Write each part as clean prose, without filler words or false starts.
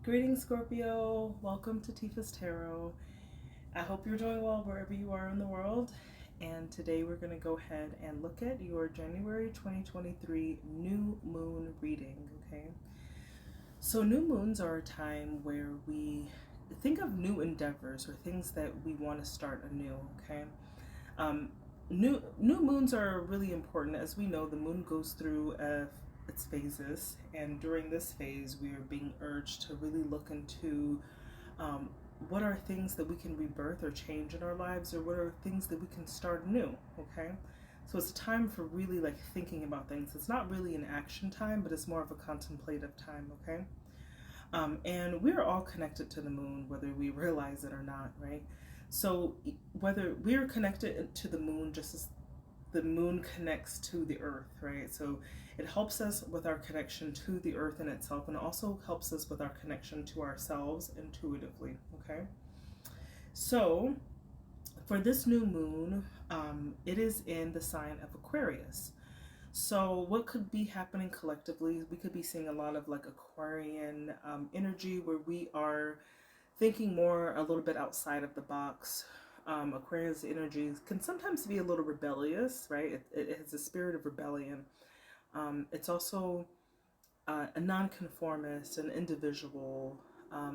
Greetings, Scorpio. Welcome to Tifa's Tarot. I hope you're doing well wherever you are in the world. And today we're going to go ahead and look at your January 2023 new moon reading, okay? So new moons are a time where we think of new endeavors or things that we want to start anew, okay? New moons are really important. As we know, the moon goes through its phases, and during this phase we are being urged to really look into what are things that we can rebirth or change in our lives, or what are things that we can start new, okay? So it's a time for really like thinking about things. It's not really an action time, but it's more of a contemplative time, okay? And we're all connected to the moon, whether we realize it or not, right? So whether we're connected to the moon just as the moon connects to the earth, right? So it helps us with our connection to the earth in itself, and also helps us with our connection to ourselves intuitively, okay? So for this new moon, it is in the sign of Aquarius. So what could be happening collectively? We could be seeing a lot of like Aquarian energy, where we are thinking more a little bit outside of the box. Aquarius energy can sometimes be a little rebellious, right? It has a spirit of rebellion. It's also a nonconformist, an individual.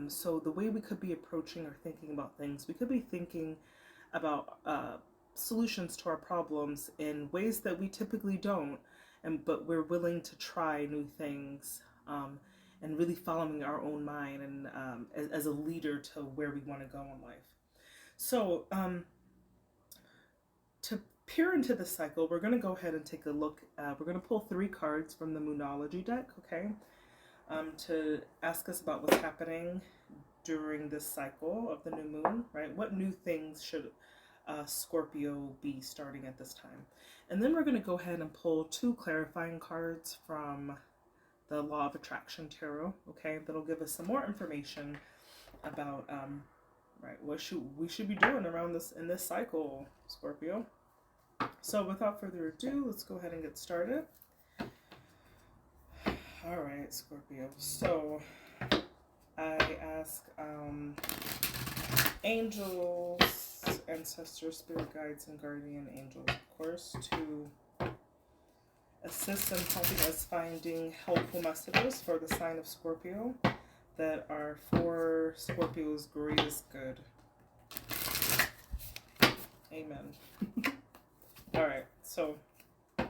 So the way we could be approaching or thinking about things, we could be thinking about solutions to our problems in ways that we typically don't, but we're willing to try new things. And really following our own mind, and as a leader to where we want to go in life. So to peer into the cycle, we're going to go ahead and take a look. We're going to pull 3 cards from the Moonology deck, okay, to ask us about what's happening during this cycle of the new moon, right? What new things should Scorpio be starting at this time? And then we're going to go ahead and pull 2 clarifying cards from the Law of Attraction Tarot, okay? That'll give us some more information about right, what we should be doing around this in this cycle, Scorpio. So without further ado, let's go ahead and get started. All right, Scorpio. So I ask angels, ancestors, spirit guides, and guardian angels, of course, to assist in helping us finding helpful messages for the sign of Scorpio that are for Scorpio's greatest good. Amen. All right, so the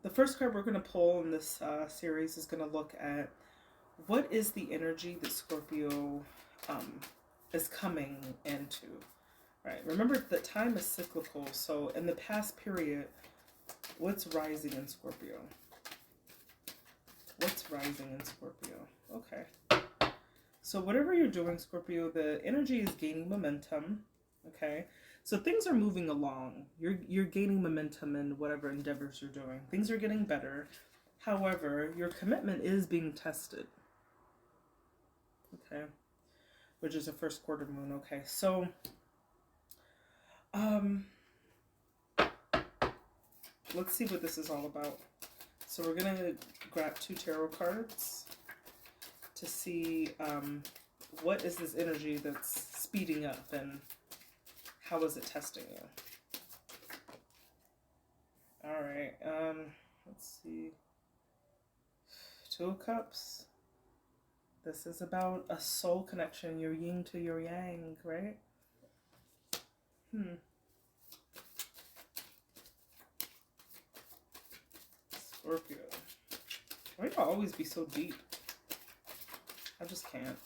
first card we're going to pull in this series is going to look at what is the energy that Scorpio is coming into. Right. Remember that time is cyclical, so in the past period, what's rising in Scorpio? What's rising in Scorpio? Okay. So whatever you're doing, Scorpio, the energy is gaining momentum. Okay. So things are moving along. You're gaining momentum in whatever endeavors you're doing. Things are getting better. However, your commitment is being tested. Okay. Which is a first quarter moon. Okay. So let's see what this is all about. So we're going to grab 2 tarot cards to see what is this energy that's speeding up, and how is it testing you. All right, let's see. 2 of Cups. This is about a soul connection, your yin to your yang, right? Scorpio. Why do you always be so deep? I just can't.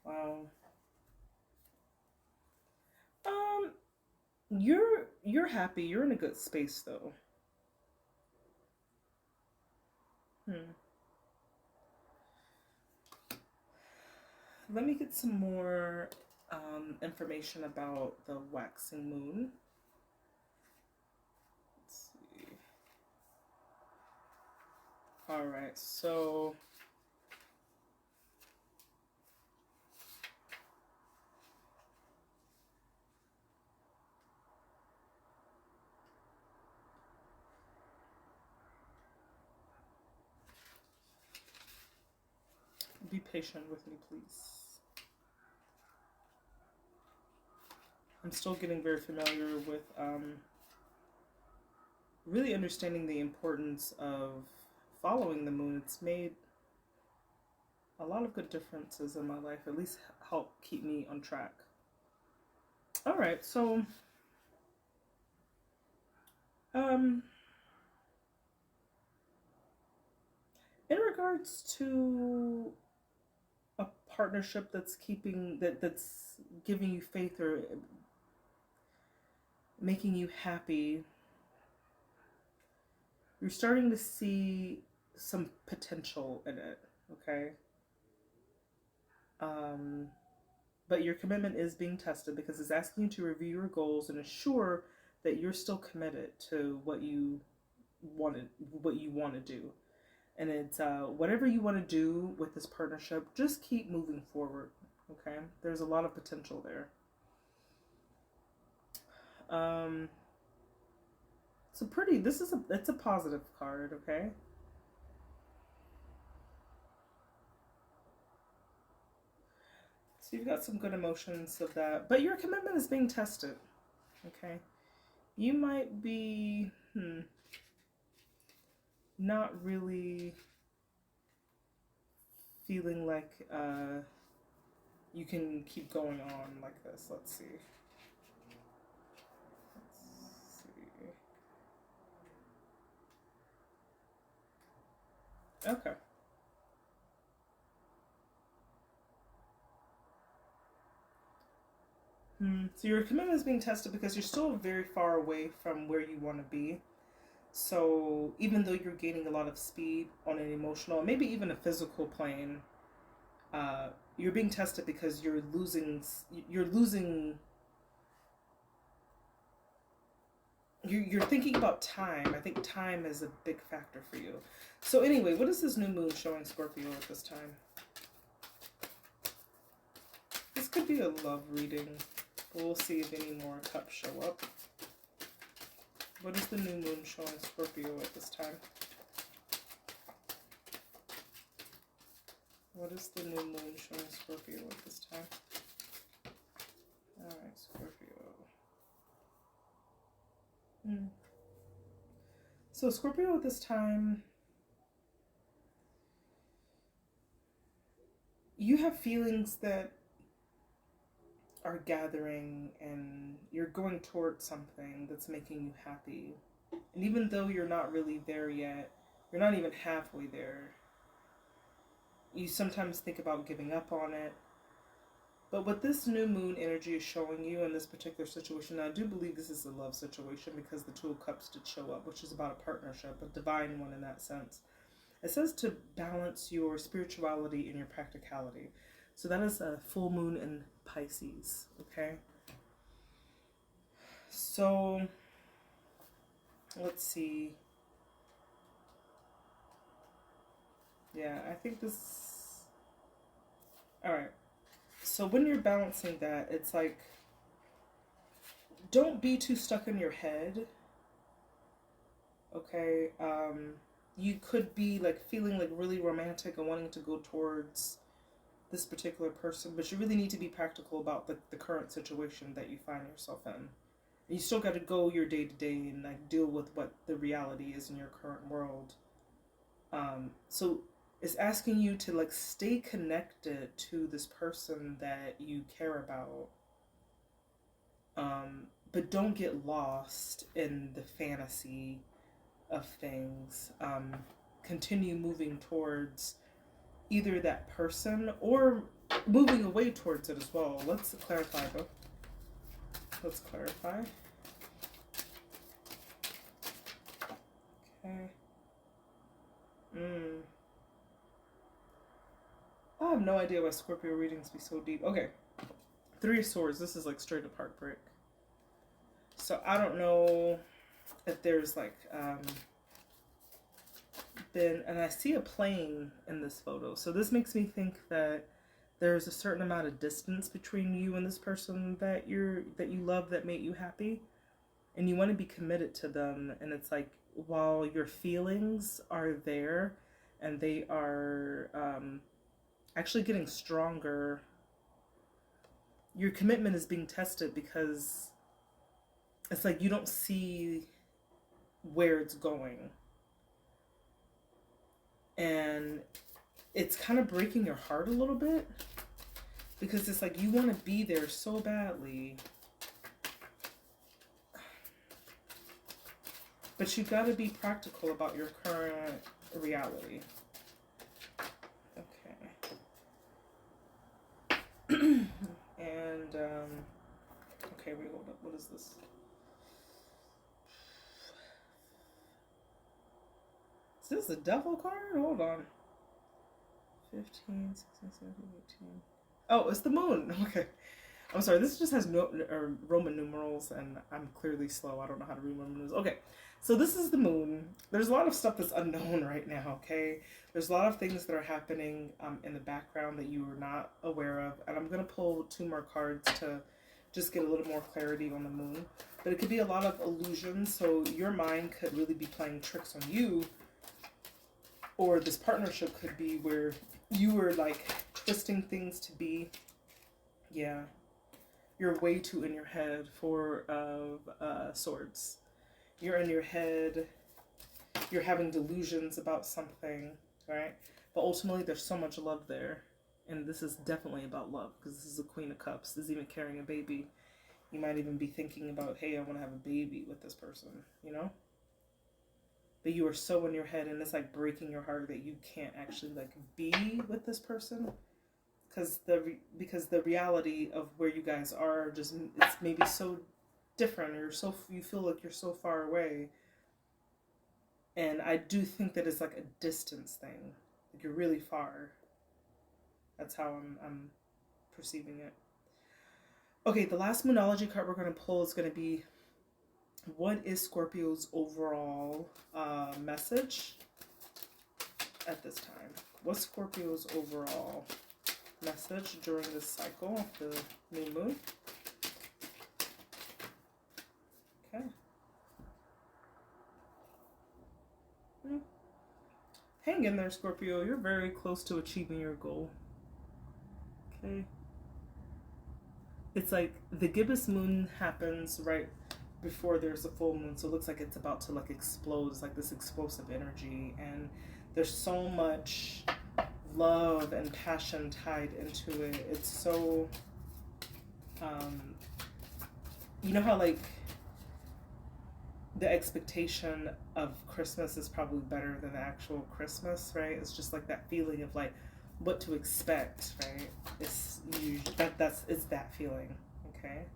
Wow. You're happy. You're in a good space, though. Let me get some more information about the waxing moon. Let's see. All right, so patient with me, please. I'm still getting very familiar with really understanding the importance of following the moon. It's made a lot of good differences in my life, at least help keep me on track. All right, so in regards to a partnership that's that's giving you faith or making you happy, you're starting to see some potential in it, okay? But your commitment is being tested because it's asking you to review your goals and assure that you're still committed to what you want to do. And it's whatever you want to do with this partnership, just keep moving forward. Okay, there's a lot of potential there. It's a positive card. Okay. So you've got some good emotions of that, but your commitment is being tested. Okay, you might be not really feeling like you can keep going on like this. Let's see. Okay. So your commitment is being tested because you're still very far away from where you want to be. So even though you're gaining a lot of speed on an emotional, maybe even a physical plane, you're being tested because you're losing. You're thinking about time. I think time is a big factor for you. So anyway, what is this new moon showing Scorpio at this time? This could be a love reading. We'll see if any more cups show up. What is the new moon showing Scorpio at this time? What is the new moon showing Scorpio at this time? Alright, Scorpio. So Scorpio at this time, you have feelings that are gathering and you're going towards something that's making you happy. And even though you're not really there yet, you're not even halfway there, you sometimes think about giving up on it. But what this new moon energy is showing you in this particular situation, I do believe this is a love situation because the Two of Cups did show up, which is about a partnership, a divine one in that sense. It says to balance your spirituality and your practicality. So that is a full moon in Pisces, okay? So, let's see. Yeah, I think this... Alright. So when you're balancing that, it's like, don't be too stuck in your head, okay? You could be like feeling like really romantic and wanting to go towards this particular person, but you really need to be practical about the current situation that you find yourself in. And you still got to go your day to day and like deal with what the reality is in your current world. So it's asking you to like stay connected to this person that you care about, but don't get lost in the fantasy of things. Continue moving towards either that person or moving away towards it as well. Let's clarify though. Let's clarify. Okay. I have no idea why Scorpio readings be so deep. Okay. Three of Swords. This is like straight up heartbreak. So I don't know if there's like and I see a plane in this photo. So this makes me think that there's a certain amount of distance between you and this person that you love, that made you happy, and you want to be committed to them. And it's like, while your feelings are there and they are actually getting stronger. Your commitment is being tested because it's like you don't see where it's going. And it's kind of breaking your heart a little bit because it's like you want to be there so badly. But you got to be practical about your current reality. Okay. And, okay, wait, hold up. What is this? Is this the devil card? Hold on. 15, 16, 17, 18. Oh, it's the moon. Okay. I'm sorry, this just has Roman numerals, and I'm clearly slow. I don't know how to read Roman numerals. Okay, so this is the moon. There's a lot of stuff that's unknown right now, okay? There's a lot of things that are happening in the background that you are not aware of, and I'm going to pull 2 more cards to just get a little more clarity on the moon. But it could be a lot of illusions, so your mind could really be playing tricks on you, or this partnership could be where you were like twisting things to be, yeah, you're way too in your head for swords. You're in your head, you're having delusions about something, right? But ultimately there's so much love there, and this is definitely about love because this is the Queen of Cups. This is even carrying a baby. You might even be thinking about, hey, I want to have a baby with this person, you know? But you are so in your head, and it's like breaking your heart that you can't actually like be with this person because the reality of where you guys are just, it's maybe so different, or you feel like you're so far away. And I do think that it's like a distance thing. Like you're really far. That's how I'm perceiving it. Okay, the last Moonology card we're going to pull is going to be, what is Scorpio's overall message at this time? What's Scorpio's overall message during this cycle of the new moon? Okay. Hang in there, Scorpio. You're very close to achieving your goal. Okay. It's like the gibbous moon happens right before there's a full moon, so it looks like it's about to like explode. It's like this explosive energy, and there's so much love and passion tied into it. It's so you know how like the expectation of Christmas is probably better than the actual Christmas, right? It's just like that feeling of like what to expect, right? It's that feeling, okay?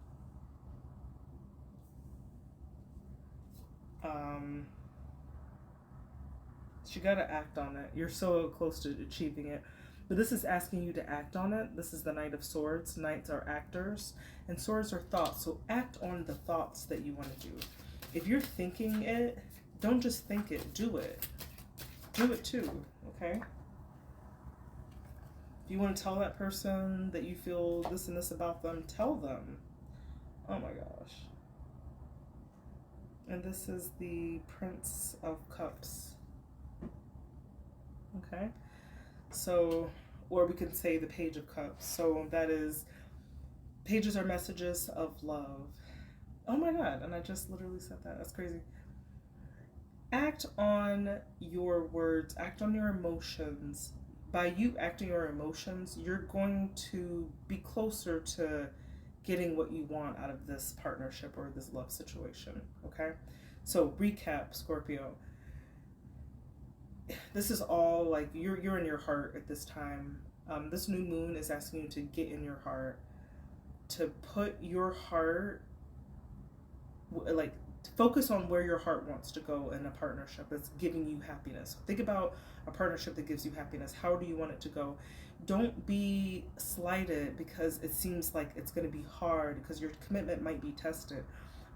So you gotta act on it. You're so close to achieving it. But this is asking you to act on it. This is the Knight of Swords. Knights are actors, and swords are thoughts. So act on the thoughts that you want to do. If you're thinking it, don't just think it, do it. Do it too, okay? If you want to tell that person that you feel this and this about them, tell them. Oh my gosh. And this is the Prince of Cups. Okay? So, or we can say the Page of Cups. So that is, pages are messages of love. Oh my God, and I just literally said that. That's crazy. Act on your words, act on your emotions. By you acting your emotions, you're going to be closer to getting what you want out of this partnership or this love situation, okay? So recap, Scorpio. This is all like you're in your heart at this time. This new moon is asking you to get in your heart, to put your heart, like focus on where your heart wants to go in a partnership that's giving you happiness. Think about a partnership that gives you happiness. How do you want it to go? Don't be slighted because it seems like it's going to be hard because your commitment might be tested.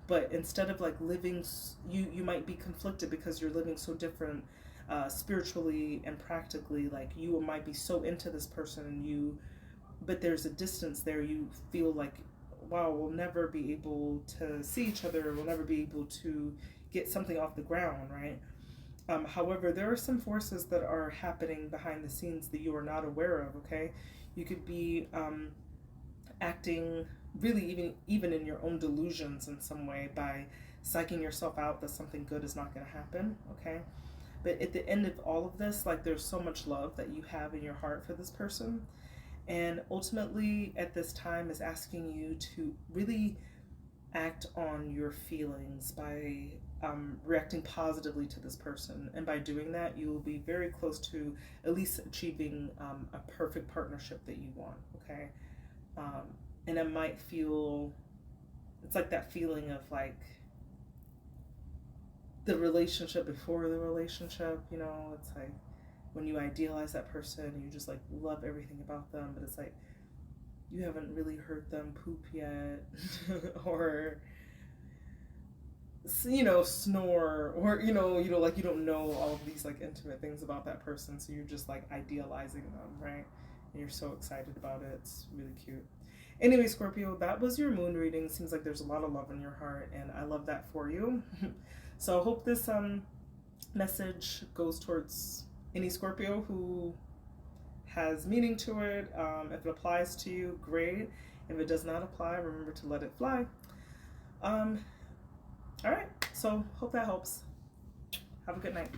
But instead of like living, you might be conflicted because you're living so different spiritually and practically. Like you might be so into this person and but there's a distance there. You feel like, wow, we'll never be able to see each other. We'll never be able to get something off the ground, right? However, there are some forces that are happening behind the scenes that you are not aware of. Okay, you could be acting really even in your own delusions in some way by psyching yourself out that something good is not going to happen. Okay, but at the end of all of this, like, there's so much love that you have in your heart for this person, and ultimately at this time is asking you to really act on your feelings by reacting positively to this person. And by doing that, you will be very close to at least achieving a perfect partnership that you want. Okay. And it might feel, it's like that feeling of like the relationship before the relationship, you know, it's like when you idealize that person, you just like love everything about them, but it's like you haven't really heard them poop yet or, you know, snore, or like you don't know all of these like intimate things about that person, so you're just like idealizing them, right? And you're so excited about it. It's really cute. Anyway, Scorpio, that was your moon reading. Seems like there's a lot of love in your heart, and I love that for you. So I hope this message goes towards any Scorpio who has meaning to it. If it applies to you, great. If it does not apply, remember to let it fly. All right, so hope that helps. Have a good night.